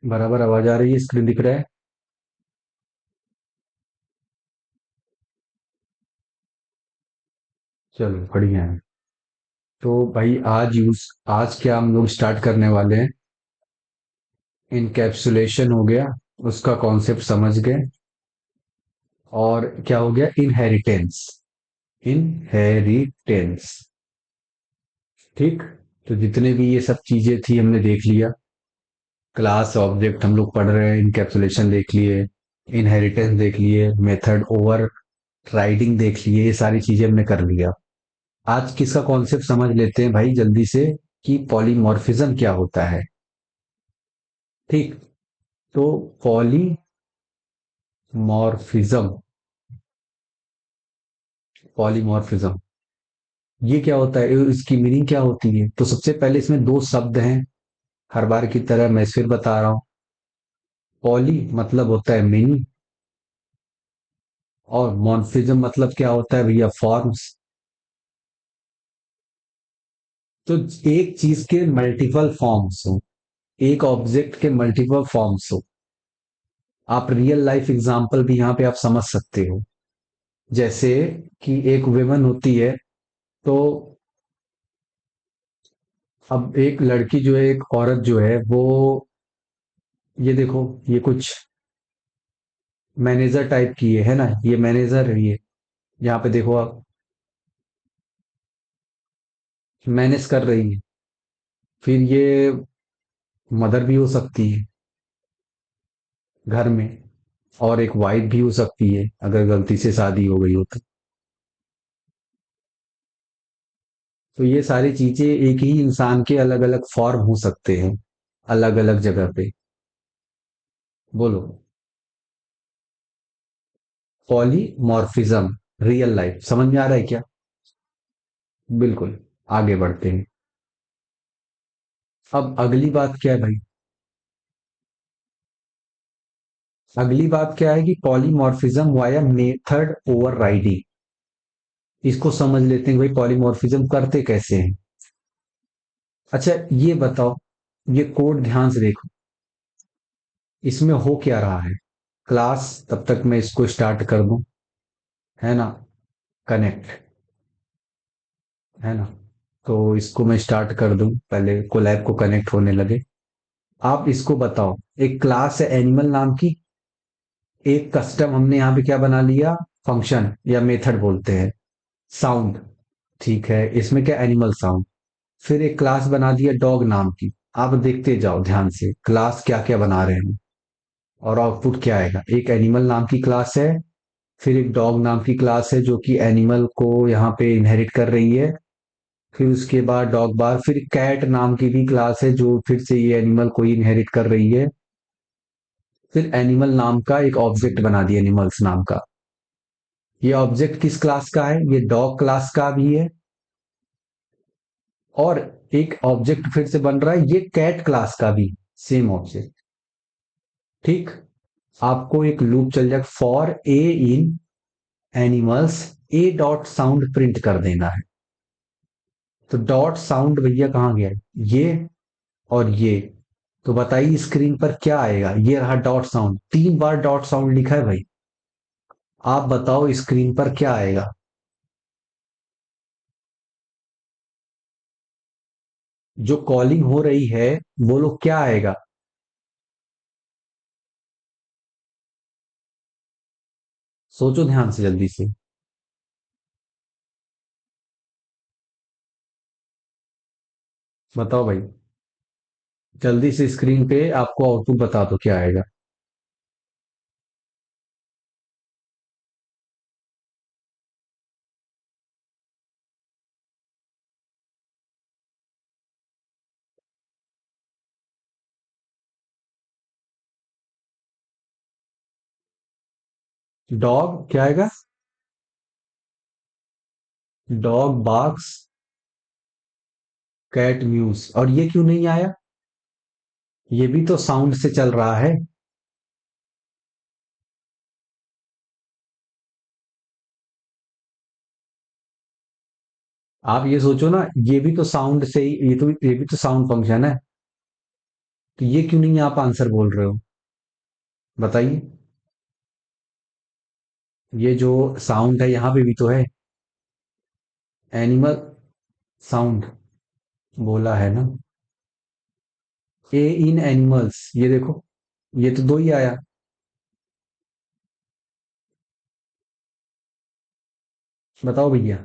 बराबर आवाज आ रही है? स्क्रीन दिख रहा है? चलो बढ़िया है। तो भाई आज क्या हम लोग स्टार्ट करने वाले हैं? इनकैप्सुलेशन हो गया, उसका कॉन्सेप्ट समझ गए। और क्या हो गया? इनहेरिटेंस। इनहेरिटेंस। ठीक। तो जितने भी ये सब चीजें थी हमने देख लिया। क्लास ऑब्जेक्ट हम लोग पढ़ रहे हैं, इनकैप्सुलेशन देख लिए, इनहेरिटेंस देख लिए, मेथड ओवर राइडिंग देख लिए, ये सारी चीजें हमने कर लिया। आज किसका कॉन्सेप्ट समझ लेते हैं भाई जल्दी से, कि पॉलीमॉर्फिज्म क्या होता है। ठीक। तो पॉलीमॉर्फिज्म, पॉलीमॉर्फिज्म ये क्या होता है, इसकी मीनिंग क्या होती है? तो सबसे पहले इसमें दो शब्द हैं, हर बार की तरह मैं फिर बता रहा हूं। पॉली मतलब होता है मेनी, और मॉर्फिज्म मतलब क्या होता है भैया? फॉर्म्स। तो एक चीज के मल्टीपल फॉर्म्स हो, एक ऑब्जेक्ट के मल्टीपल फॉर्म्स हो। आप रियल लाइफ एग्जांपल भी यहाँ पे आप समझ सकते हो। जैसे कि एक वुमन होती है, तो अब एक लड़की जो है, एक औरत जो है वो, ये देखो, ये कुछ मैनेजर टाइप की है ना, ये मैनेजर है ये। यहाँ पे देखो आप, मैनेज कर रही है। फिर ये मदर भी हो सकती है घर में, और एक वाइफ भी हो सकती है अगर गलती से शादी हो गई हो तो ये सारी चीजें एक ही इंसान के अलग अलग फॉर्म हो सकते हैं, अलग अलग जगह पे। बोलो। पॉलीमॉर्फिज्म, रियल लाइफ समझ में आ रहा है क्या? बिल्कुल। आगे बढ़ते हैं। अब अगली बात क्या है भाई? अगली बात क्या है कि पॉलीमॉर्फिज्म वाया मेथड ओवरराइडिंग। इसको समझ लेते हैं भाई, पॉलीमॉर्फिज्म करते कैसे हैं। अच्छा ये बताओ, ये कोड ध्यान से देखो, इसमें हो क्या रहा है। क्लास, तब तक मैं इसको स्टार्ट कर दूं, है ना? कनेक्ट, है ना? तो इसको मैं स्टार्ट कर दूं, पहले कोलैब को कनेक्ट होने लगे। आप इसको बताओ, एक क्लास है एनिमल नाम की, एक कस्टम हमने यहाँ पे क्या बना लिया? फंक्शन या मेथड बोलते हैं, साउंड। ठीक है, इसमें क्या? Animal sound. फिर एक क्लास बना दिया डॉग नाम की। आप देखते जाओ ध्यान से, क्लास क्या क्या बना रहे हैं और आउटपुट क्या आएगा। एक एनिमल नाम की क्लास है, फिर एक डॉग नाम की क्लास है जो कि एनिमल को यहाँ पे इनहेरिट कर रही है। फिर उसके बाद डॉग बार, फिर कैट नाम की भी क्लास है जो फिर से ये एनिमल को इनहेरिट कर रही है। फिर एनिमल नाम का एक ऑब्जेक्ट बना दिया, एनिमल्स नाम का। ये ऑब्जेक्ट किस क्लास का है? ये डॉग क्लास का भी है। और एक ऑब्जेक्ट फिर से बन रहा है, ये कैट क्लास का भी, सेम ऑब्जेक्ट। ठीक। आपको एक लूप चल जाएगा, for a in animals A dot sound print कर देना है। तो डॉट साउंड भैया कहाँ गया? ये और ये। तो बताइए स्क्रीन पर क्या आएगा? ये रहा डॉट साउंड, 3 बार डॉट साउंड लिखा है भाई। आप बताओ स्क्रीन पर क्या आएगा? जो कॉलिंग हो रही है, वो लोग क्या आएगा? सोचो ध्यान से जल्दी से। बताओ भाई, जल्दी से स्क्रीन पे आपको आउटपुट बता दो क्या आएगा। डॉग क्या आएगा? Dog barks, cat mews. और ये क्यों नहीं आया? ये भी तो साउंड से चल रहा है। आप ये सोचो ना, ये भी तो साउंड से ही, ये भी तो साउंड फंक्शन है। तो ये क्यों नहीं आप आंसर बोल रहे हो, बताइए। ये जो साउंड है यहाँ पे भी तो है, एनिमल साउंड बोला है ना। ए इन एनिमल्स, ये देखो, ये तो दो ही आया। बताओ भैया।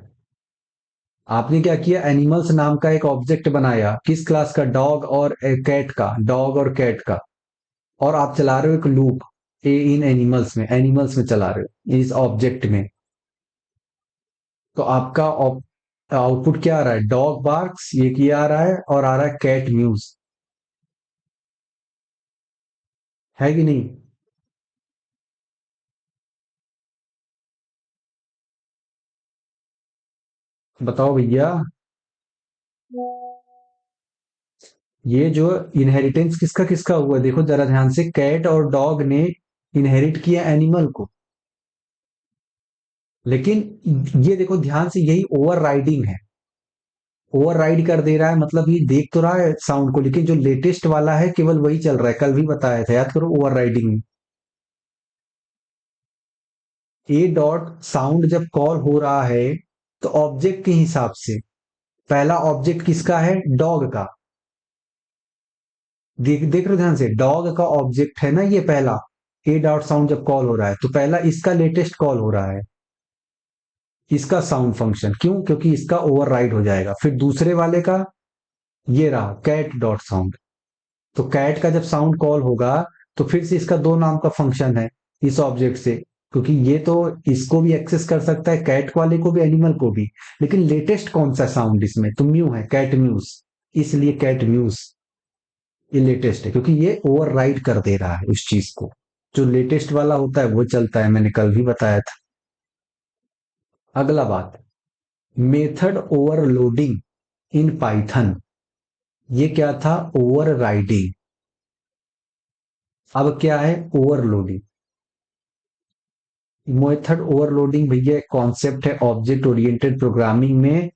आपने क्या किया, एनिमल्स नाम का एक ऑब्जेक्ट बनाया, किस क्लास का, डॉग और कैट का, डॉग और कैट का। और आप चला रहे हो एक लूप, ए इन एनिमल्स में चला रहे हो इस ऑब्जेक्ट में। तो आपका आउटपुट क्या आ रहा है, डॉग बार्क्स ये किया आ रहा है, और आ रहा है कैट म्यूज, है कि नहीं। बताओ भैया। ये जो इनहेरिटेंस किसका किसका हुआ, देखो जरा ध्यान से, कैट और डॉग ने इनहेरिट किया एनिमल को। लेकिन ये देखो ध्यान से, यही ओवर राइडिंग है, ओवर राइड कर दे रहा है, मतलब ये देख तो रहा है साउंड को, लेकिन जो लेटेस्ट वाला है केवल वही चल रहा है, कल भी बताया था, याद करो ओवर राइडिंग में। ए डॉट साउंड जब कॉल हो रहा है तो ऑब्जेक्ट के हिसाब से, पहला ऑब्जेक्ट किसका है, डॉग का। देख देख रहे हो ध्यान से, डॉग का ऑब्जेक्ट है ना ये पहला। ए डॉट साउंड जब कॉल हो रहा है तो पहला इसका लेटेस्ट कॉल हो रहा है, इसका साउंड फंक्शन, क्यों, क्योंकि इसका ओवरराइड हो जाएगा। फिर दूसरे वाले का ये रहा कैट डॉट साउंड, तो कैट का जब साउंड कॉल होगा तो फिर से इसका दो नाम का फंक्शन है इस ऑब्जेक्ट से, क्योंकि ये तो इसको भी एक्सेस कर सकता है, कैट वाले को भी एनिमल को भी। लेकिन लेटेस्ट कौन सा साउंड इसमें, तो म्यू है, कैट म्यूज, इसलिए कैट म्यूज ये लेटेस्ट है, क्योंकि ये ओवरराइड कर दे रहा है उस चीज को। जो लेटेस्ट वाला होता है वो चलता है, मैंने कल भी बताया था। अगला बात, मेथड ओवरलोडिंग इन पाइथन, ये क्या था, ओवरराइडिंग। अब क्या है, ओवरलोडिंग। मेथड ओवरलोडिंग भैया एक कॉन्सेप्ट है ऑब्जेक्ट ओरिएंटेड प्रोग्रामिंग में,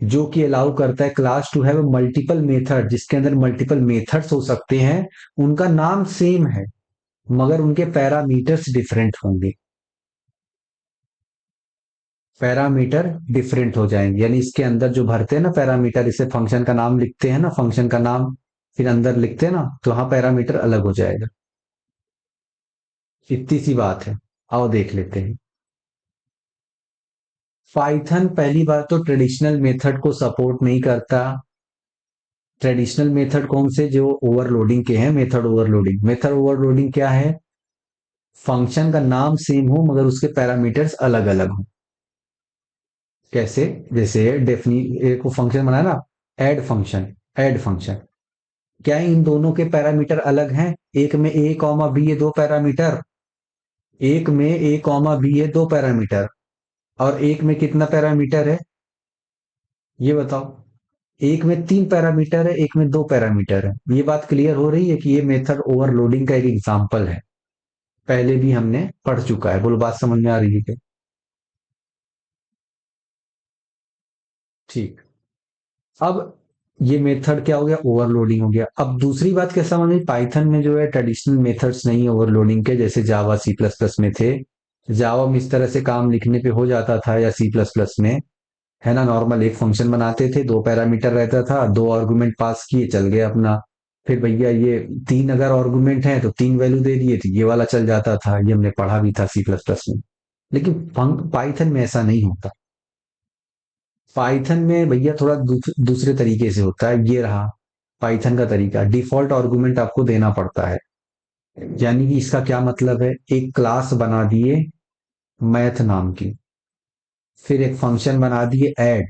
जो कि अलाउ करता है class to have multiple method, जिसके अंदर मल्टीपल मेथड्स हो सकते हैं, उनका नाम सेम है मगर उनके पैरामीटर्स डिफरेंट होंगे, पैरामीटर डिफरेंट हो जाएंगे। यानी इसके अंदर जो भरते हैं ना पैरामीटर, इसे फंक्शन का नाम लिखते हैं ना, फंक्शन का नाम फिर अंदर लिखते हैं ना, तो वहां पैरामीटर अलग हो जाएगा। इतनी सी बात है, आओ देख लेते हैं। पाइथन पहली बात तो ट्रेडिशनल मेथड को सपोर्ट नहीं करता। ट्रेडिशनल मेथड कौन से, जो ओवरलोडिंग के हैं, मेथड ओवरलोडिंग क्या है, फंक्शन का नाम सेम हो मगर उसके पैरामीटर्स अलग अलग हो। कैसे, जैसे डेफिनी एक को फंक्शन बनाया ना, ऐड फंक्शन, क्या इन दोनों के पैरामीटर अलग हैं, एक में ए कॉमा बी ये दो पैरामीटर, एक में ए कॉमा बी है दो पैरामीटर, और एक में कितना पैरामीटर है, ये बताओ। एक में तीन पैरामीटर है, एक में दो पैरामीटर है। ये बात क्लियर हो रही है कि ये मेथड ओवरलोडिंग का एक एग्जांपल है, पहले भी हमने पढ़ चुका है, बोलो बात समझ में आ रही है क्या। ठीक। अब ये मेथड क्या हो गया, ओवरलोडिंग हो गया। अब दूसरी बात क्या समझ में, पाइथन में जो है ट्रेडिशनल मेथड्स नहीं ओवरलोडिंग के, जैसे जावा सी प्लस प्लस में थे। जावा में इस तरह से काम लिखने पे हो जाता था, या सी प्लस प्लस में, है ना, नॉर्मल एक फंक्शन बनाते थे, दो पैरामीटर रहता था, दो आर्गुमेंट पास किए, चल गया अपना। फिर भैया ये तीन अगर आर्गुमेंट है तो तीन वैल्यू दे दिए, तो ये वाला चल जाता था, ये हमने पढ़ा भी था सी प्लस प्लस में। लेकिन पाइथन में ऐसा नहीं होता। पाइथन में भैया थोड़ा दूसरे तरीके से होता है, ये रहा पाइथन का तरीका, डिफॉल्ट आर्गुमेंट आपको देना पड़ता है। यानी कि इसका क्या मतलब है, एक क्लास बना दिए मैथ नाम की, फिर एक फंक्शन बना दिए ऐड,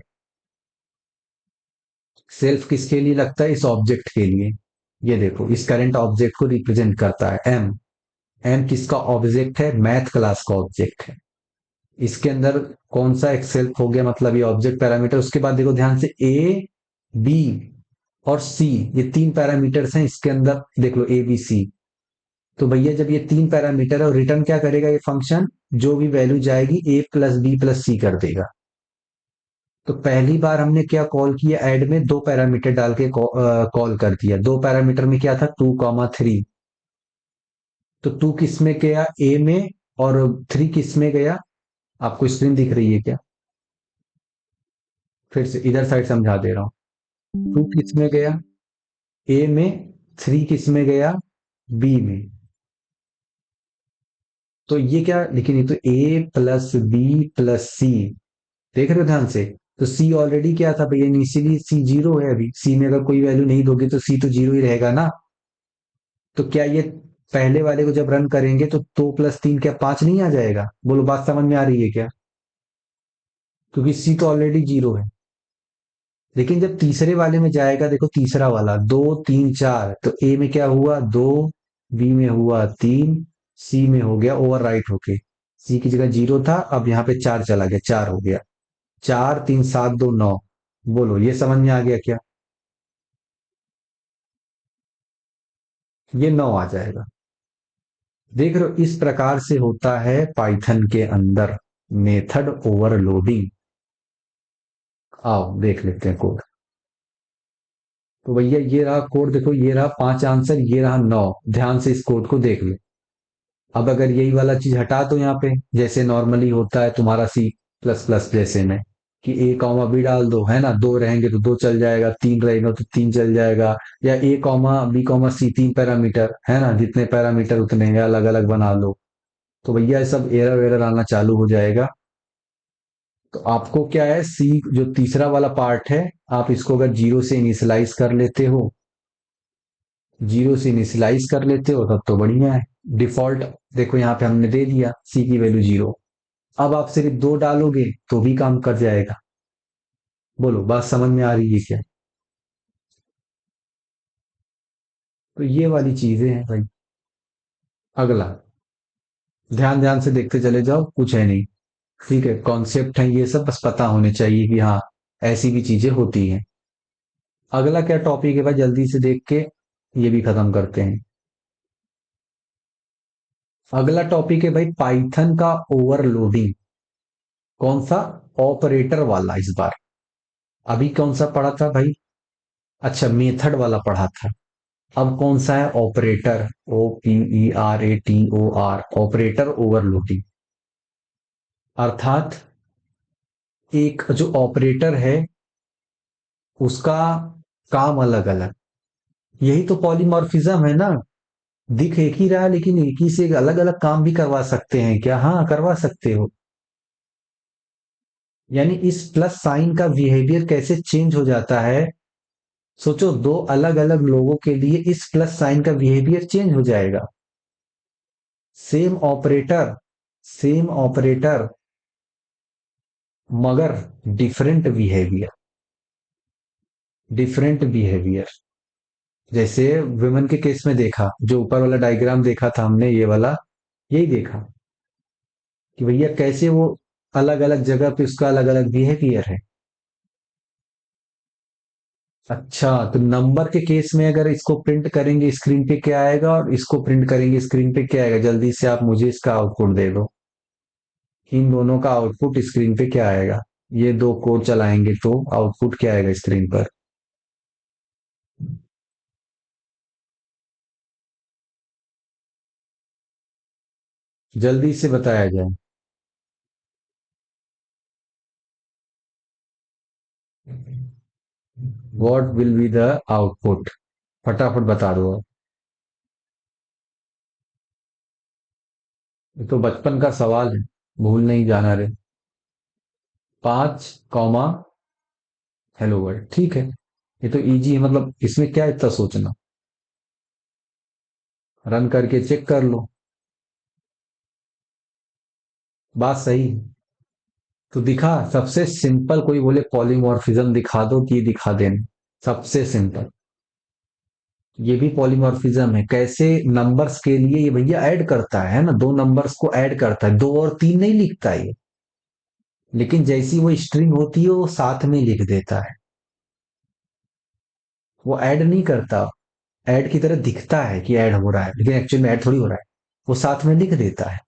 सेल्फ किसके लिए लगता है, इस ऑब्जेक्ट के लिए। ये देखो इस करंट ऑब्जेक्ट को रिप्रेजेंट करता है एम, एम किसका ऑब्जेक्ट है, मैथ क्लास का ऑब्जेक्ट है। इसके अंदर कौन सा एक सेल्फ हो गया, मतलब ये ऑब्जेक्ट पैरामीटर। उसके बाद देखो ध्यान से, ए बी और सी, ये तीन पैरामीटर्स हैं इसके अंदर, देख लो ए बी सी। तो भैया जब ये तीन पैरामीटर है, और रिटर्न क्या करेगा ये फंक्शन, जो भी वैल्यू जाएगी ए प्लस बी प्लस सी कर देगा। तो पहली बार हमने क्या कॉल किया, ऐड में दो पैरामीटर डाल के कॉल कर दिया। दो पैरामीटर में क्या था, 2,3। तो टू किस में गया, ए में, और थ्री किस में गया। आपको स्क्रीन दिख रही है क्या? फिर से इधर साइड समझा दे रहा हूँ। टू किस में गया, ए में। थ्री किस में गया, बी में। तो ये क्या, लेकिन ये तो ए प्लस बी प्लस सी, देख रहे हो ध्यान से। तो सी ऑलरेडी क्या था भैया, इनिशियली सी जीरो है। अभी सी में अगर कोई वैल्यू नहीं दोगे तो सी तो जीरो ही रहेगा ना। तो क्या ये पहले वाले को जब रन करेंगे तो 2 + 3 क्या 5 नहीं आ जाएगा? बोलो, बात समझ में आ रही है क्या? क्योंकि सी तो ऑलरेडी जीरो है। लेकिन जब तीसरे वाले में जाएगा, देखो तीसरा वाला, 2, 3, 4, तो ए में क्या हुआ, 2, बी में हुआ 3, सी में हो गया ओवर राइट होके। सी की जगह जीरो था, अब यहाँ पे 4 चला गया, 4 हो गया। 4, 3, 7, 2, 9। बोलो, ये समझ में आ गया क्या? ये 9 आ जाएगा। देख रहे हो, इस प्रकार से होता है पाइथन के अंदर मेथड ओवरलोडिंग। आओ देख लेते हैं कोड। तो भैया ये रहा कोड, देखो ये रहा 5 आंसर, ये रहा 9। ध्यान से इस कोड को देख लो। अब अगर यही वाला चीज हटा दो यहाँ पे, जैसे नॉर्मली होता है तुम्हारा सी प्लस प्लस जैसे में, कि ए कॉमा बी डाल दो, है ना। दो रहेंगे तो दो चल जाएगा, तीन रहेंगे तो तीन चल जाएगा। या ए कॉमा बी कॉमा सी, तीन पैरामीटर है ना, जितने पैरामीटर उतने अलग अलग बना लो। तो भैया ये सब एरर वेरर आना चालू हो जाएगा। तो आपको क्या है, सी जो तीसरा वाला पार्ट है, आप इसको अगर जीरो से इनिशियलाइज कर लेते हो, जीरो से इनिशियलाइज कर लेते हो तब तो बढ़िया है। डिफॉल्ट देखो यहाँ पे हमने दे दिया सी की वैल्यू जीरो। अब आप सिर्फ दो डालोगे तो भी काम कर जाएगा। बोलो, बात समझ में आ रही है क्या? तो ये वाली चीजें हैं भाई। अगला, ध्यान ध्यान से देखते चले जाओ, कुछ है नहीं। ठीक है, कॉन्सेप्ट है ये सब, बस पता होने चाहिए कि हाँ ऐसी भी चीजें होती हैं। अगला क्या टॉपिक है भाई, जल्दी से देख के ये भी खत्म करते हैं। अगला टॉपिक है भाई पाइथन का ओवरलोडिंग। कौन सा? ऑपरेटर वाला इस बार। अभी कौन सा पढ़ा था भाई? अच्छा, मेथड वाला पढ़ा था। अब कौन सा है, ऑपरेटर। OPERATOR, operator overloading. अर्थात एक जो ऑपरेटर है उसका काम अलग अलग। यही तो पॉलीमॉर्फिज्म है ना। दिख एक ही रहा है लेकिन एक ही से अलग अलग काम भी करवा सकते हैं क्या? हाँ, करवा सकते हो। यानी इस प्लस साइन का बिहेवियर कैसे चेंज हो जाता है। सोचो, दो अलग अलग लोगों के लिए इस प्लस साइन का बिहेवियर चेंज हो जाएगा। सेम ऑपरेटर, सेम ऑपरेटर, मगर डिफरेंट बिहेवियर, डिफरेंट बिहेवियर। जैसे विमेन के केस में देखा, जो ऊपर वाला डायग्राम देखा था हमने, ये वाला, यही देखा कि भैया कैसे वो अलग अलग जगह पे उसका अलग अलग बिहेवियर है। अच्छा, तो नंबर के केस में अगर इसको प्रिंट करेंगे स्क्रीन पे क्या आएगा, और इसको प्रिंट करेंगे स्क्रीन पे क्या आएगा? जल्दी से आप मुझे इसका आउटपुट दे दो। इन दोनों का आउटपुट स्क्रीन पे क्या आएगा? ये दो कोड चलाएंगे तो आउटपुट क्या आएगा स्क्रीन पर? जल्दी से बताया जाए। What will be the output? फटाफट बता दो। ये तो बचपन का सवाल है, भूल नहीं जाना रे। 5 कॉमा हेलो वर्ल्ड, ठीक है। ये तो इजी है, मतलब इसमें क्या इतना सोचना। रन करके चेक कर लो। बात सही है। तो दिखा, सबसे सिंपल, कोई बोले पॉलीमॉर्फिज्म दिखा दो कि ये दिखा देना, सबसे सिंपल। ये भी पॉलीमॉर्फिज्म है। कैसे? नंबर्स के लिए ये भैया ऐड करता है ना, दो नंबर्स को ऐड करता है, दो और तीन नहीं लिखता है ये। लेकिन जैसी वो स्ट्रिंग होती है वो साथ में लिख देता है। वो ऐड नहीं करता। ऐड की तरह दिखता है कि ऐड हो रहा है, लेकिन एक्चुअल में ऐड थोड़ी हो रहा है। वो साथ में लिख देता है।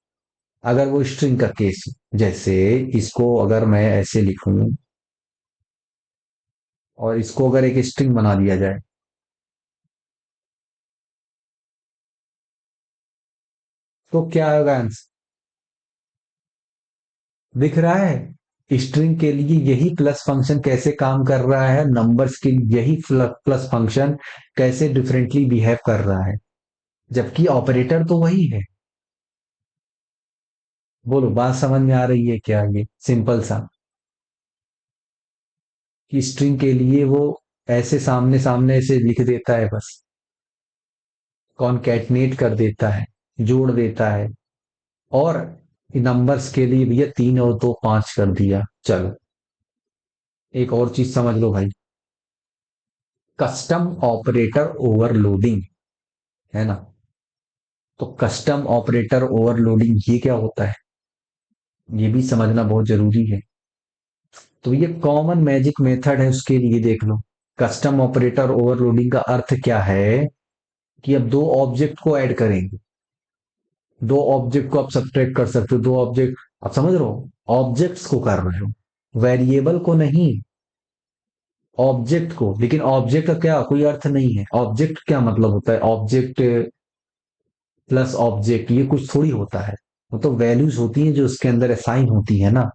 अगर वो स्ट्रिंग का केस, जैसे इसको अगर मैं ऐसे लिखूं, और इसको अगर एक स्ट्रिंग बना दिया जाए तो क्या होगा आंसर? दिख रहा है स्ट्रिंग के लिए यही प्लस फंक्शन कैसे काम कर रहा है, नंबर्स के लिए यही प्लस फंक्शन कैसे डिफरेंटली बिहेव कर रहा है, जबकि ऑपरेटर तो वही है। बोलो बात समझ में आ रही है क्या? ये सिंपल सा कि स्ट्रिंग के लिए वो ऐसे सामने सामने ऐसे लिख देता है, बस कॉनकैटनेट कर देता है, जोड़ देता है। और नंबर्स के लिए भैया 3 और 2 5 कर दिया। चलो एक और चीज समझ लो भाई, कस्टम ऑपरेटर ओवरलोडिंग, है ना? तो कस्टम ऑपरेटर ओवरलोडिंग ये क्या होता है, ये भी समझना बहुत जरूरी है। तो ये कॉमन मैजिक मेथड है, उसके लिए देख लो। कस्टम ऑपरेटर ओवरलोडिंग का अर्थ क्या है कि अब दो ऑब्जेक्ट को ऐड करेंगे, दो ऑब्जेक्ट को आप सब्ट्रैक्ट कर सकते हो, दो ऑब्जेक्ट, आप समझ रहे हो, ऑब्जेक्ट्स को कर रहे हो, वेरिएबल को नहीं, ऑब्जेक्ट को। लेकिन ऑब्जेक्ट का क्या कोई अर्थ नहीं है, ऑब्जेक्ट क्या मतलब होता है, ऑब्जेक्ट प्लस ऑब्जेक्ट ये कुछ थोड़ी होता है। वो तो वैल्यूज होती हैं जो उसके अंदर असाइन होती है ना।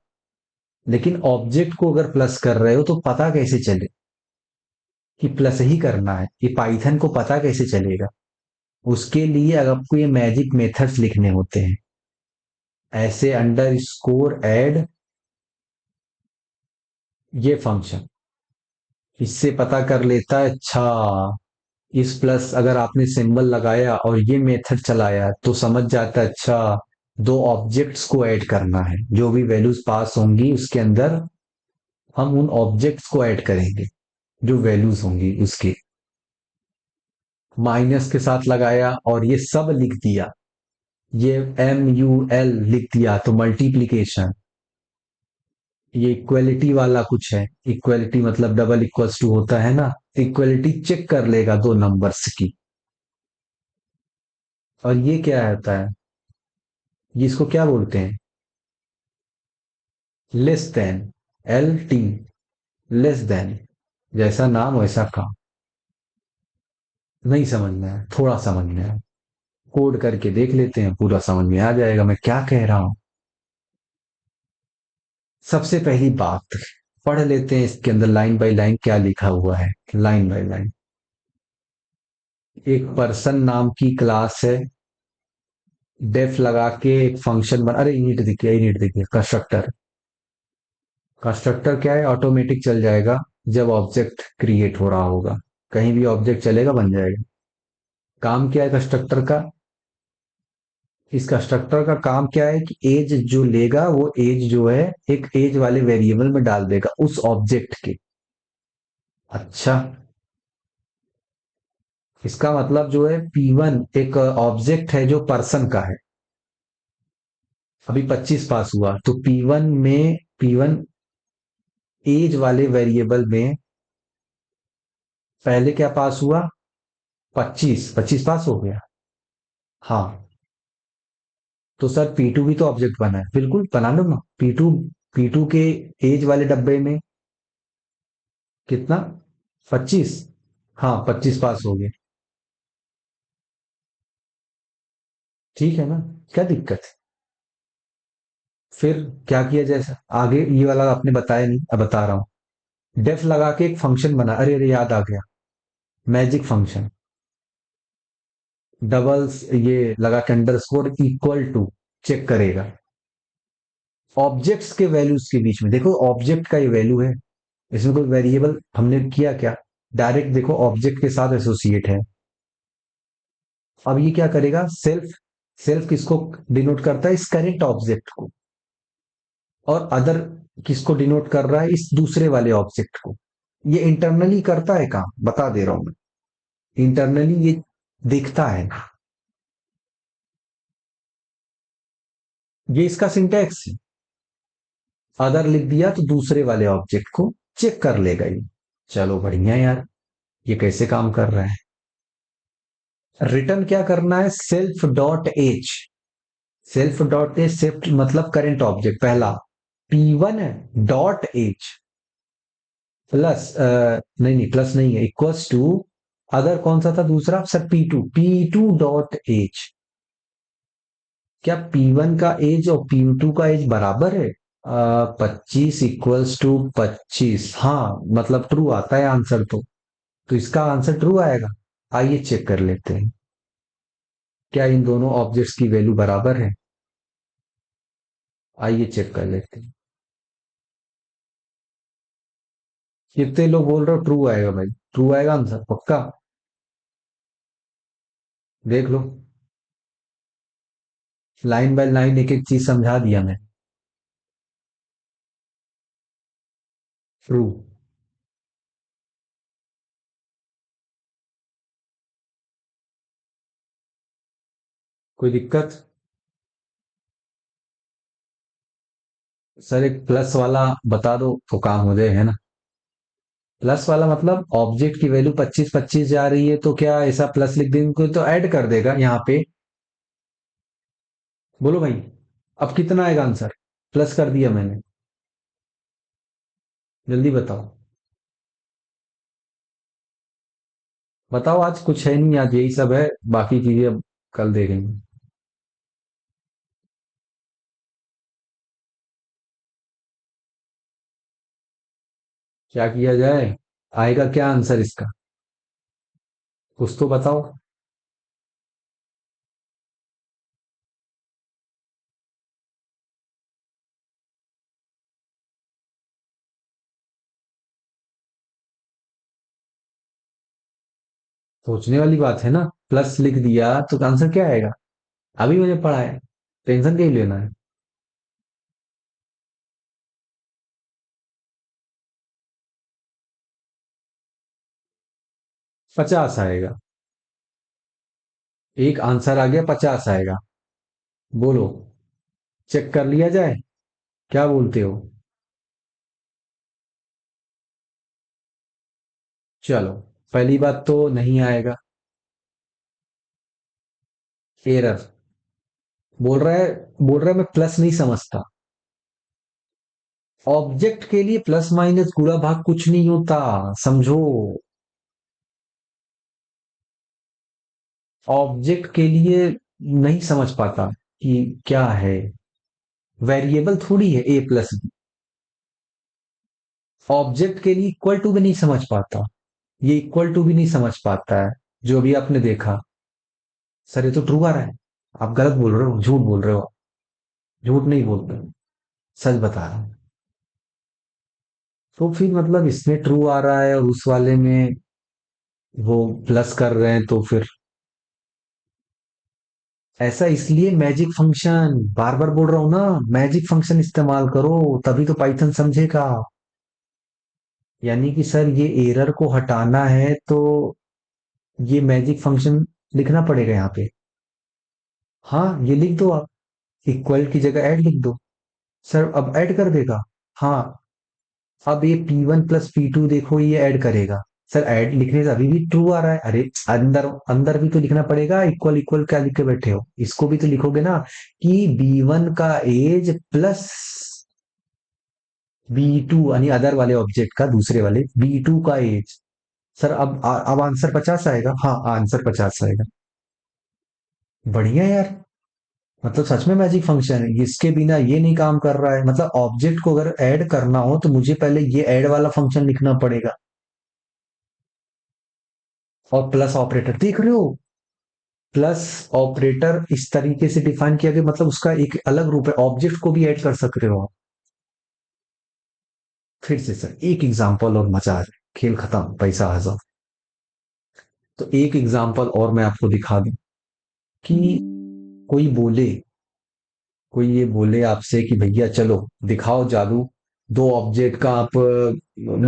लेकिन ऑब्जेक्ट को अगर प्लस कर रहे हो तो पता कैसे चले कि प्लस ही करना है, ये पाइथन को पता कैसे चलेगा? उसके लिए अगर आपको ये मैजिक मेथड्स लिखने होते हैं, ऐसे अंडर स्कोर एड ये फंक्शन, इससे पता कर लेता है अच्छा, इस प्लस अगर आपने सिंबल लगाया और ये मेथड चलाया तो समझ जाता है अच्छा, दो ऑब्जेक्ट्स को ऐड करना है, जो भी वैल्यूज पास होंगी उसके अंदर हम उन ऑब्जेक्ट्स को ऐड करेंगे, जो वैल्यूज होंगी उसकी। माइनस के साथ लगाया और ये सब लिख दिया, ये MUL लिख दिया तो मल्टीप्लीकेशन। ये इक्वलिटी वाला कुछ है, इक्वलिटी मतलब डबल इक्वल्स टू होता है ना, इक्वलिटी चेक कर लेगा दो नंबर्स की। और ये क्या होता है, ये इसको क्या बोलते हैं, less than, LT, less than, जैसा नाम वैसा काम। नहीं समझ में आया, थोड़ा समझ में आया, कोड करके देख लेते हैं, पूरा समझ में आ जाएगा मैं क्या कह रहा हूं। सबसे पहली बात पढ़ लेते हैं इसके अंदर लाइन बाय लाइन क्या लिखा हुआ है, लाइन बाय लाइन। एक पर्सन नाम की क्लास है, डेफ लगा के एक फंक्शन बना, अरे यूनिट देखिए, यूनिट देखिए, कंस्ट्रक्टर। कंस्ट्रक्टर क्या है, ऑटोमेटिक चल जाएगा जब ऑब्जेक्ट क्रिएट हो रहा होगा, कहीं भी ऑब्जेक्ट चलेगा बन जाएगा। काम क्या है कंस्ट्रक्टर का, इस कंस्ट्रक्टर का काम क्या है कि एज जो लेगा वो एज जो है एक एज वाले वेरिएबल में डाल देगा उस ऑब्जेक्ट के। अच्छा, इसका मतलब जो है P1 एक ऑब्जेक्ट है जो पर्सन का है, अभी 25 पास हुआ तो P1 एज वाले वेरिएबल में पहले क्या पास हुआ, 25, 25 पास हो गया। हाँ, तो सर P2 भी तो ऑब्जेक्ट बना है, बिल्कुल बना लो ना। P2 के एज वाले डब्बे में कितना, 25, हाँ 25 पास हो गए, ठीक है ना, क्या दिक्कत है? फिर क्या किया जाए आगे, ये वाला आपने बताया नहीं, अब बता रहा हूं। डेफ लगा के एक फंक्शन बना, अरे अरे याद आ गया, मैजिक फंक्शन, डबल्स ये लगा के अंडरस्कोर इक्वल टू चेक करेगा ऑब्जेक्ट्स के वैल्यूज के बीच में। देखो ऑब्जेक्ट का ये वैल्यू है, इसमें कोई वेरिएबल हमने किया क्या, डायरेक्ट देखो ऑब्जेक्ट के साथ एसोसिएट है। अब ये क्या करेगा, सेल्फ, सेल्फ किसको डिनोट करता है, इस करेंट ऑब्जेक्ट को, और अदर किसको डिनोट कर रहा है, इस दूसरे वाले ऑब्जेक्ट को। ये इंटरनली करता है काम, बता दे रहा हूं मैं, इंटरनली ये दिखता है, ये इसका सिंटैक्स है। अदर लिख दिया तो दूसरे वाले ऑब्जेक्ट को चेक कर लेगा ये। चलो बढ़िया यार, ये कैसे काम कर रहा है। रिटर्न क्या करना है, self dot H, self dot H self मतलब करेंट ऑब्जेक्ट पहला, P1 डॉट एच, प्लस नहीं नहीं, प्लस नहीं है, इक्वल्स टू, अगर कौन सा था दूसरा sir, P two dot age. क्या P1 का एज और P2 का एज बराबर है? 25 = 25, हाँ मतलब ट्रू आता है आंसर तो इसका आंसर ट्रू आएगा। आइए चेक कर लेते हैं, क्या इन दोनों ऑब्जेक्ट्स की वैल्यू बराबर है? आइए चेक कर लेते हैं। कितने लोग बोल रहे हो ट्रू आएगा? भाई ट्रू आएगा आंसर पक्का? देख लो, लाइन बाय लाइन एक एक चीज समझा दिया मैं। ट्रू। कोई दिक्कत? सर एक प्लस वाला बता दो तो काम हो जाए, है ना? प्लस वाला मतलब ऑब्जेक्ट की वैल्यू 25 25 जा रही है, तो क्या ऐसा प्लस लिख देंगे, कोई तो ऐड कर देगा यहाँ पे। बोलो भाई, अब कितना आएगा आंसर? प्लस कर दिया मैंने, जल्दी बताओ। बताओ, आज कुछ है नहीं, आज यही सब है, बाकी चीजें अब कल देखेंगे। क्या किया जाए? आएगा क्या आंसर इसका? कुछ तो बताओ। सोचने वाली बात है ना, प्लस लिख दिया तो आंसर क्या आएगा? अभी मैंने पढ़ा है, टेंशन क्यों लेना है? पचास आएगा। एक आंसर आ गया, 50 आएगा। बोलो, चेक कर लिया जाए? क्या बोलते हो? चलो, पहली बात तो नहीं आएगा। एरर। बोल रहा है मैं प्लस नहीं समझता। ऑब्जेक्ट के लिए प्लस माइनस गुणा भाग कुछ नहीं होता, समझो। ऑब्जेक्ट के लिए नहीं समझ पाता कि क्या है, वेरिएबल थोड़ी है ए प्लस बी। ऑब्जेक्ट के लिए इक्वल टू भी नहीं समझ पाता, ये इक्वल टू भी नहीं समझ पाता है, जो अभी आपने देखा। सर ये तो ट्रू आ रहा है। आप गलत बोल रहे हो, झूठ बोल रहे हो। झूठ नहीं बोलते, सच बता रहा हूं। तो फिर मतलब इसमें ट्रू आ रहा है और उस वाले में वो प्लस कर रहे हैं, तो फिर ऐसा इसलिए मैजिक फंक्शन, बार बार बोल रहा हूं ना, मैजिक फंक्शन इस्तेमाल करो, तभी तो पाइथन समझेगा। यानी कि सर ये एरर को हटाना है तो ये मैजिक फंक्शन लिखना पड़ेगा यहाँ पे। हाँ ये लिख दो आप, इक्वल की जगह ऐड लिख दो। सर अब ऐड कर देगा? हाँ। अब ये P1 प्लस P2 देखो, ये ऐड करेगा। सर ऐड लिखने से अभी भी ट्रू आ रहा है, अरे अंदर अंदर भी तो लिखना पड़ेगा, इक्वल इक्वल क्या लिख के बैठे हो, इसको भी तो लिखोगे ना, कि B1 का एज प्लस B2 यानी अदर वाले ऑब्जेक्ट का, दूसरे वाले B2 का एज। सर अब आंसर 50 आएगा, हाँ आंसर 50 आएगा। बढ़िया यार, मतलब सच में मैजिक फंक्शन है, इसके बिना ये नहीं काम कर रहा है, मतलब ऑब्जेक्ट को अगर ऐड करना हो तो मुझे पहले ये ऐड वाला फंक्शन लिखना पड़ेगा। और प्लस ऑपरेटर देख रहे हो, प्लस ऑपरेटर इस तरीके से डिफाइन किया गया, मतलब उसका एक अलग रूप है, ऑब्जेक्ट को भी ऐड कर सकते हो आप। फिर से सर एक एग्जांपल और मजा आ जाए, खेल खत्म, पैसा हजार। तो एक एग्जांपल और मैं आपको दिखा दूं कि कोई बोले, कोई ये बोले आपसे कि भैया चलो दिखाओ जादू, दो ऑब्जेक्ट का आप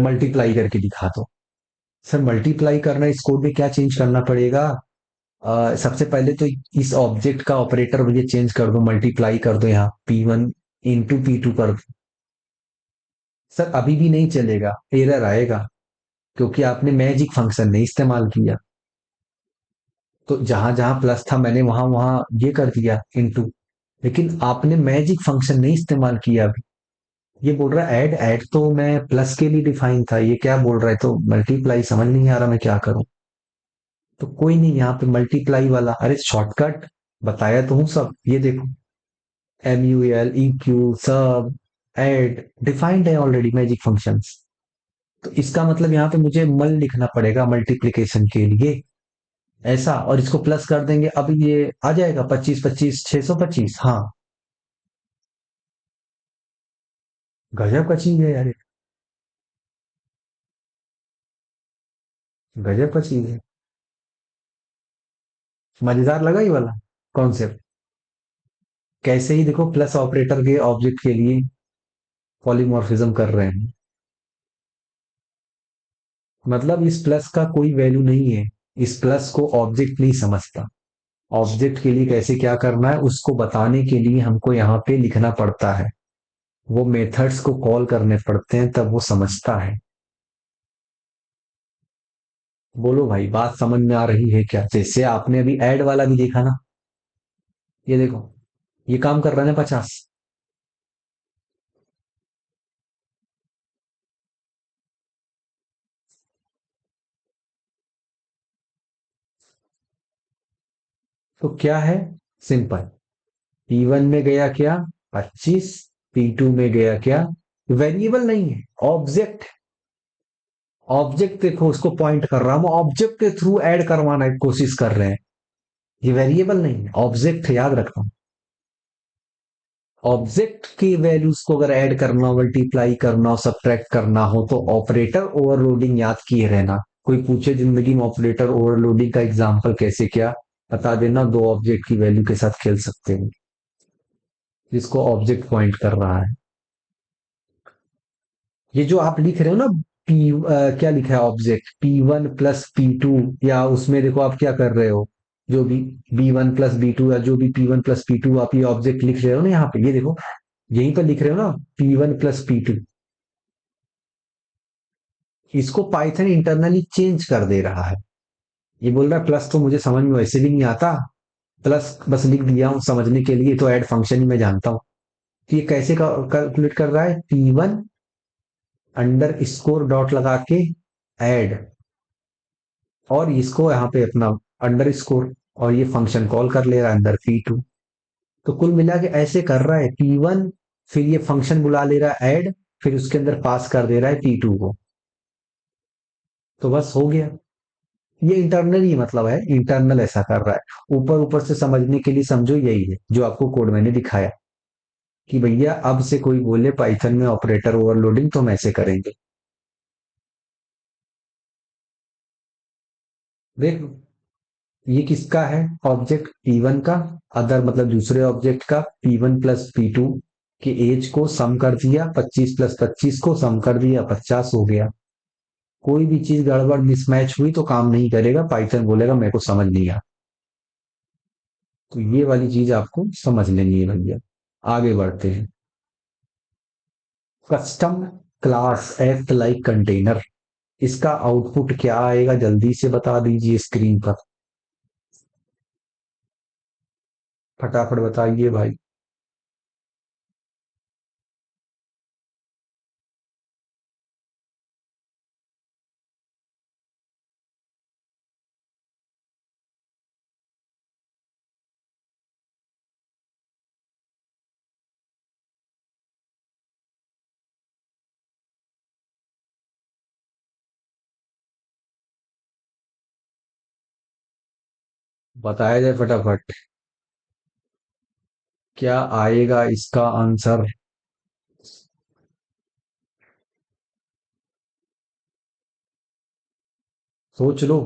मल्टीप्लाई करके दिखा दो। सर मल्टीप्लाई करना, इस कोड में क्या चेंज करना पड़ेगा? सबसे पहले तो इस ऑब्जेक्ट का ऑपरेटर मुझे चेंज कर दो, मल्टीप्लाई कर दो, यहाँ P1 इंटू P2 कर दो। सर अभी भी नहीं चलेगा, एरर आएगा, क्योंकि आपने मैजिक फंक्शन नहीं इस्तेमाल किया। तो जहां जहां प्लस था मैंने वहां वहां ये कर दिया इंटू, लेकिन आपने मैजिक फंक्शन नहीं इस्तेमाल किया अभी। ये बोल रहा है ऐड, ऐड तो मैं प्लस के लिए डिफाइन था, ये क्या बोल रहा है, तो मल्टीप्लाई, समझ नहीं आ रहा मैं क्या करूं। तो कोई नहीं, यहाँ पे मल्टीप्लाई वाला, अरे शॉर्टकट बताया तो हूँ सब, ये देखो, MUL EQ सब, ऐड डिफाइंड है ऑलरेडी मैजिक फंक्शंस। तो इसका मतलब यहाँ पे मुझे मल लिखना पड़ेगा मल्टीप्लिकेशन के लिए, ऐसा, और इसको प्लस कर देंगे, अब ये आ जाएगा 25 25 625, हाँ। गजब का चीज है यार ये, गजब का चीज है। मजेदार लगा ये वाला कॉन्सेप्ट। कैसे ही देखो प्लस ऑपरेटर के ऑब्जेक्ट के लिए पॉलीमॉर्फिज्म कर रहे हैं, मतलब इस प्लस का कोई वैल्यू नहीं है, इस प्लस को ऑब्जेक्ट नहीं समझता। ऑब्जेक्ट के लिए कैसे क्या करना है उसको बताने के लिए हमको यहाँ पे लिखना पड़ता है, वो मेथड्स को कॉल करने पड़ते हैं, तब वो समझता है। बोलो भाई, बात समझ में आ रही है क्या? जैसे आपने अभी ऐड वाला भी देखा ना, ये देखो, ये काम कर रहा है ना 50। तो क्या है, सिंपल, P1 में गया क्या, 25, P2 में गया क्या, वेरिएबल नहीं है, ऑब्जेक्ट। ऑब्जेक्ट देखो उसको पॉइंट कर रहा हूं, ऑब्जेक्ट के थ्रू ऐड करवाना की कोशिश कर रहे हैं, ये वेरिएबल नहीं है, ऑब्जेक्ट याद रखना। ऑब्जेक्ट की वैल्यूज को अगर ऐड करना हो, मल्टीप्लाई करना हो, सब्ट्रैक्ट करना हो, तो ऑपरेटर ओवरलोडिंग याद किए रहना। कोई पूछे जिंदगी में ऑपरेटर ओवरलोडिंग का एग्जांपल कैसे, क्या बता देना, दो ऑब्जेक्ट की वैल्यू के साथ खेल सकते हैं, जिसको ऑब्जेक्ट पॉइंट कर रहा है। ये जो आप लिख रहे हो ना, क्या लिखा है, ऑब्जेक्ट P1 + P2, या उसमें देखो आप क्या कर रहे हो, जो भी B1 + B2, या जो भी P1 + P2 आप ये ऑब्जेक्ट लिख रहे हो ना, यहाँ पे ये देखो, यहीं पर लिख रहे हो ना, P1 + P2, इसको पाइथन इंटरनली चेंज कर दे रहा है। ये बोल रहा है प्लस तो मुझे समझ में वैसे भी नहीं आता, प्लस बस लिख दिया हूं समझने के लिए, तो ऐड फंक्शन ही मैं जानता हूँ। तो ये कैसे कैलकुलेट कर रहा है, P1 डॉट लगा के ऐड, और इसको यहाँ पे अपना अंडरस्कोर, और ये फंक्शन कॉल कर ले रहा है अंदर P2। तो कुल मिला के ऐसे कर रहा है P1, फिर ये फंक्शन बुला ले रहा है ऐड, फिर उसके अंदर पास कर दे रहा है P2 को, तो बस हो गया। ये इंटरनल ही मतलब है, इंटरनल ऐसा कर रहा है, ऊपर ऊपर से समझने के लिए समझो यही है जो आपको कोड मैंने दिखाया, कि भैया अब से कोई बोले पाइथन में ऑपरेटर ओवरलोडिंग तो हम ऐसे करेंगे। देख, ये किसका है, ऑब्जेक्ट P1 का, अदर मतलब दूसरे ऑब्जेक्ट का, P1 + P2 के एज को सम कर दिया, 25 + 25 को सम कर दिया, 50 हो गया। कोई भी चीज गड़बड़ मिसमैच हुई तो काम नहीं करेगा, पाइथन बोलेगा मेरे को समझ नहीं आ। तो ये वाली चीज आपको समझ लेनी है भैया। आगे बढ़ते हैं। Custom class act like container, इसका आउटपुट क्या आएगा जल्दी से बता दीजिए स्क्रीन पर, फटाफट बताइए भाई। बताया जाए फटाफट, क्या आएगा इसका आंसर। सोच लो।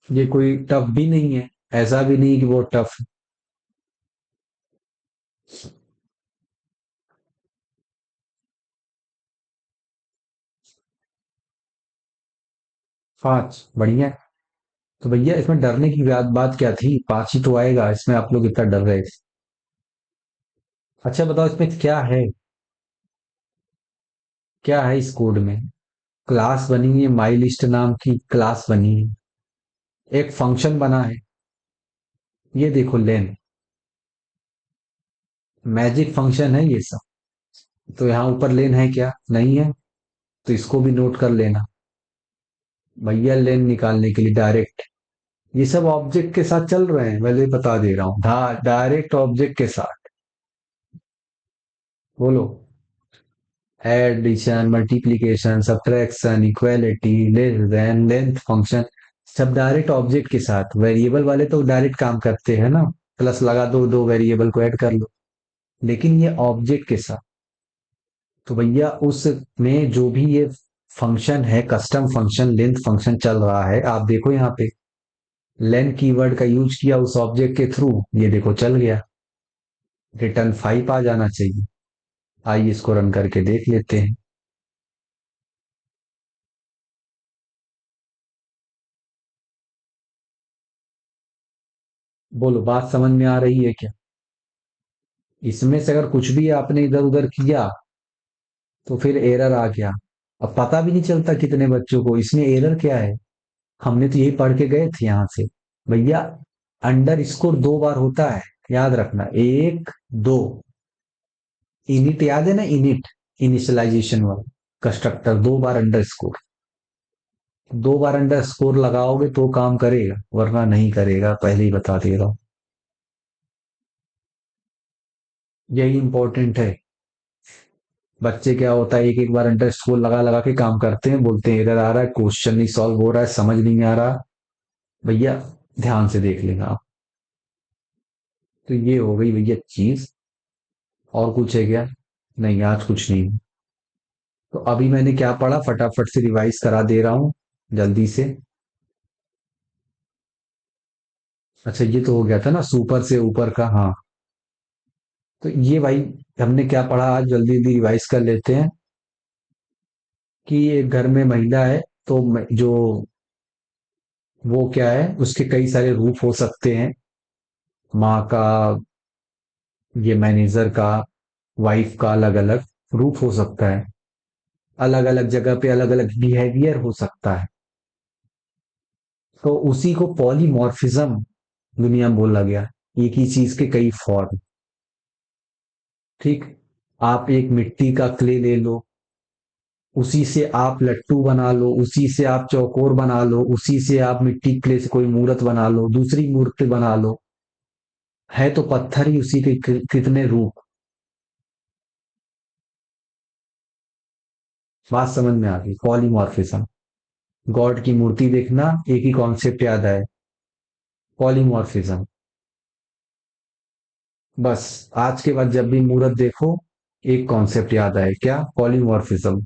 ये कोई टफ भी नहीं है, ऐसा भी नहीं कि वो टफ। 5 बढ़िया है। तो भैया इसमें डरने की बात क्या थी, 5 ही तो आएगा, इसमें आप लोग इतना डर रहे थे। अच्छा बताओ इसमें क्या है, क्या है इस कोड में, क्लास बनी है, माई लिस्ट नाम की क्लास बनी है, एक फंक्शन बना है, ये देखो लेन, मैजिक फंक्शन है ये सब। तो यहाँ ऊपर लेन है क्या? नहीं है। तो इसको भी नोट कर लेना भैया, लेन निकालने के लिए डायरेक्ट, ये सब ऑब्जेक्ट के साथ चल रहे हैं, पहले बता दे रहा हूँ, डायरेक्ट ऑब्जेक्ट के साथ। बोलो। Addition, multiplication, subtraction, equality, less than, length function, सब डायरेक्ट ऑब्जेक्ट के साथ। वेरिएबल वाले तो डायरेक्ट काम करते हैं ना, प्लस लगा दो, दो वेरिएबल को ऐड कर लो, लेकिन ये ऑब्जेक्ट के साथ। तो भैया उसमें जो भी ये फंक्शन है, कस्टम फंक्शन, लेंथ फंक्शन चल रहा है, आप देखो यहाँ पे लेन कीवर्ड का यूज किया उस ऑब्जेक्ट के थ्रू, ये देखो चल गया, रिटर्न 5 आ जाना चाहिए। आइए इसको रन करके देख लेते हैं। बोलो, बात समझ में आ रही है क्या? इसमें से अगर कुछ भी आपने इधर उधर किया तो फिर एरर आ गया। अब पता भी नहीं चलता कितने बच्चों को इसमें एरर क्या है। हमने तो यही पढ़ के गए थे यहां से। भैया, अंडर स्कोर 2 बार होता है, याद रखना, 1 2। इनिट याद है ना, इनिट, इनिशियलाइजेशन वाला कंस्ट्रक्टर, 2 बार अंडर स्कोर। 2 बार अंडर स्कोर लगाओगे तो काम करेगा, वरना नहीं करेगा, पहले ही बता दे रहा हूं। यही इंपॉर्टेंट है। बच्चे क्या होता है, एक एक बार अंडर स्कोर लगा लगा के काम करते हैं, बोलते हैं एरर आ रहा है, क्वेश्चन नहीं सॉल्व हो रहा है, समझ नहीं आ रहा। भैया, ध्यान से देख लेना आप। तो ये हो गई भैया चीज। और कुछ है क्या? नहीं, आज कुछ नहीं। तो अभी मैंने क्या पढ़ा, फटाफट से रिवाइज करा दे रहा हूं, जल्दी से। अच्छा, ये तो हो गया था ना सुपर से ऊपर का, हाँ। तो ये भाई, हमने क्या पढ़ा आज, जल्दी जल्दी रिवाइज कर लेते हैं। कि एक घर में महिला है, तो जो वो क्या है, उसके कई सारे रूप हो सकते हैं। माँ का, ये मैनेजर का, वाइफ का, अलग अलग रूप हो सकता है। अलग अलग जगह पे अलग अलग बिहेवियर हो सकता है। तो उसी को पॉलीमॉर्फिज्म दुनिया में बोला गया। एक ही चीज के कई फॉर्म। ठीक। आप एक मिट्टी का क्ले ले लो, उसी से आप लट्टू बना लो, उसी से आप चौकोर बना लो, उसी से आप मिट्टी क्ले से कोई मूर्त बना लो, दूसरी मूर्ति बना लो। है तो पत्थर ही, उसी के कितने रूप। बात समझ में आ गई, पॉलीमॉर्फिज्म। गॉड की मूर्ति देखना, एक ही कॉन्सेप्ट याद आए, पॉलीमॉर्फिज्म। बस, आज के बाद जब भी मूर्त देखो, एक कॉन्सेप्ट याद आए, क्या? पॉलीमॉर्फिज्म।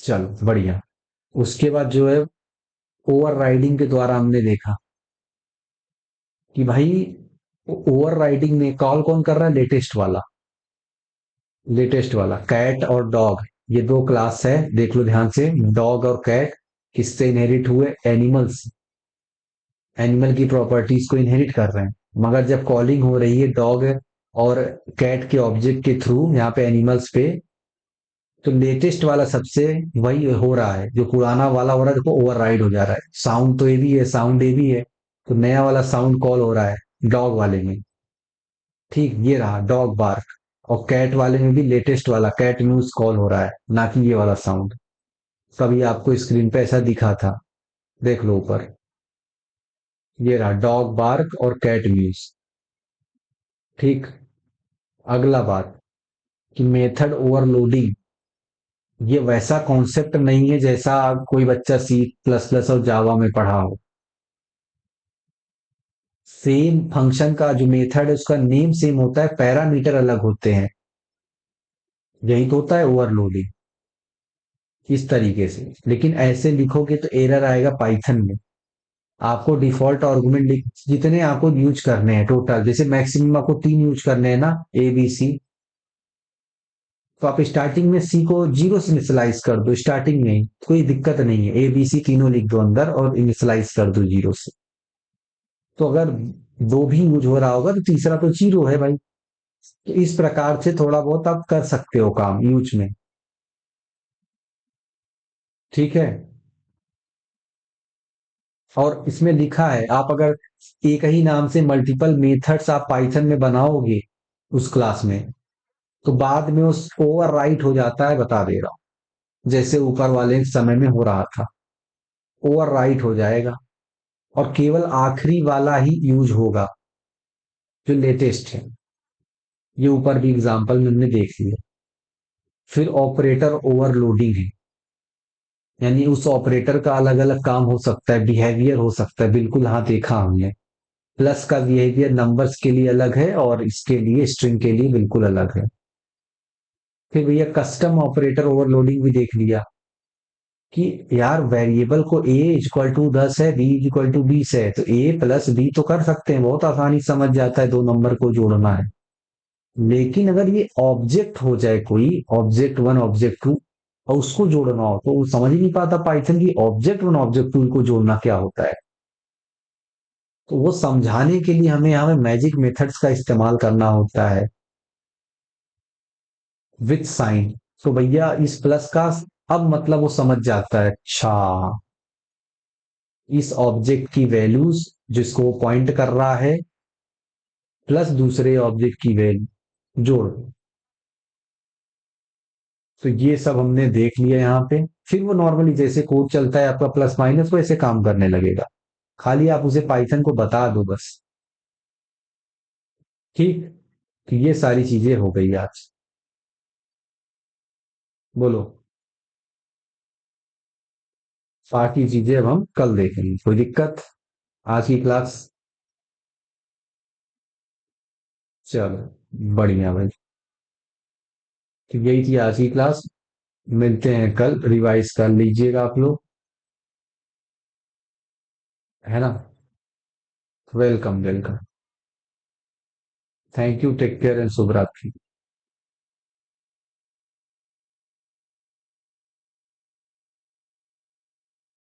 चलो बढ़िया। उसके बाद जो है, ओवर राइडिंग के द्वारा हमने देखा कि भाई, ओवर राइडिंग में कॉल कौन कर रहा है? लेटेस्ट वाला। लेटेस्ट वाला कैट और डॉग, ये 2 क्लास है, देख लो ध्यान से। डॉग और कैट किससे इनहेरिट हुए? एनिमल्स। एनिमल की प्रॉपर्टीज को इनहेरिट कर रहे हैं। मगर जब कॉलिंग हो रही है डॉग और कैट के ऑब्जेक्ट के थ्रू यहाँ पे एनिमल्स पे, तो लेटेस्ट वाला सबसे वही हो रहा है, जो पुराना वाला हो रहा है देखो ओवरराइड हो जा रहा है। साउंड तो ये भी है, साउंड ये भी है, तो नया वाला साउंड कॉल हो रहा है डॉग वाले में। ठीक, ये रहा डॉग बार्क। और कैट वाले में भी लेटेस्ट वाला कैट म्यूज कॉल हो रहा है, ना कि ये वाला साउंड। कभी आपको स्क्रीन पे ऐसा दिखा था, देख लो ऊपर, ये रहा डॉग बार्क और कैट म्यूज। ठीक। अगला बात, कि मेथड ओवरलोडिंग, ये वैसा कॉन्सेप्ट नहीं है जैसा कोई बच्चा सी प्लस प्लस और जावा में पढ़ा हो। सेम फंक्शन का जो मेथड है उसका नेम सेम होता है, पैरामीटर अलग होते हैं। यही तो होता है ओवरलोडिंग, इस तरीके से। लेकिन ऐसे लिखोगे तो एरर आएगा पाइथन में। आपको डिफॉल्ट आर्गुमेंट लिख, जितने आपको यूज करने हैं टोटल, जैसे मैक्सिमम आपको 3 यूज करने हैं ना, ए बी सी। तो आप स्टार्टिंग में सी को 0 से इनिशियलाइज कर दो, स्टार्टिंग में ही कोई दिक्कत नहीं है, ए बी सी तीनों लिख दो अंदर और इनिशियलाइज कर दो 0 से। तो अगर 2 भी यूज हो रहा होगा तो तीसरा तो 0 है भाई। तो इस प्रकार से थोड़ा बहुत आप कर सकते हो काम यूज में। ठीक है। और इसमें लिखा है, आप अगर एक ही नाम से मल्टीपल मेथड्स आप पाइथन में बनाओगे उस क्लास में, तो बाद में उस ओवर राइट हो जाता है, बता दे रहा हूं, जैसे ऊपर वाले समय में हो रहा था, ओवर राइट हो जाएगा। और केवल आखिरी वाला ही यूज होगा जो लेटेस्ट है। ये ऊपर भी एग्जांपल में हमने देख लिया। फिर ऑपरेटर ओवरलोडिंग है, यानी उस ऑपरेटर का अलग अलग काम हो सकता है, बिहेवियर हो सकता है, बिल्कुल हाँ देखा हमने। प्लस का बिहेवियर नंबर्स के लिए अलग है और इसके लिए स्ट्रिंग के लिए बिल्कुल अलग है। फिर भैया कस्टम ऑपरेटर ओवरलोडिंग भी देख लिया कि यार वेरिएबल को a इक्वल टू 10 है, b इक्वल टू 20 है, तो a प्लस b तो कर सकते हैं, बहुत आसानी से समझ जाता है, दो नंबर को जोड़ना है। लेकिन अगर ये ऑब्जेक्ट हो जाए, कोई ऑब्जेक्ट वन ऑब्जेक्ट टू, और उसको जोड़ना हो, तो वो समझ ही नहीं पाता पाइथन की ऑब्जेक्ट वन ऑब्जेक्ट टू को जोड़ना क्या होता है। तो वो समझाने के लिए हमें हमें मैजिक मेथड्स का इस्तेमाल करना होता है विथ साइन। तो भैया इस प्लस का अब मतलब वो समझ जाता है, अच्छा इस ऑब्जेक्ट की वैल्यूज जिसको वो पॉइंट कर रहा है प्लस दूसरे ऑब्जेक्ट की वैल्यू जोड़। तो ये सब हमने देख लिया यहाँ पे। फिर वो नॉर्मली जैसे कोड चलता है आपका प्लस माइनस, वो ऐसे काम करने लगेगा, खाली आप उसे पाइथन को बता दो बस। ठीक। तो ये सारी चीजें हो गई आज। बोलो। बाकी चीजें अब हम कल देखेंगे, कोई दिक्कत? आज की क्लास। चलो बढ़िया भाई। तो यही थी आज की क्लास। मिलते हैं कल, रिवाइज कर लीजिएगा आप लोग, है ना? Welcome welcome. Thank you, take care and शुभ रात्रि।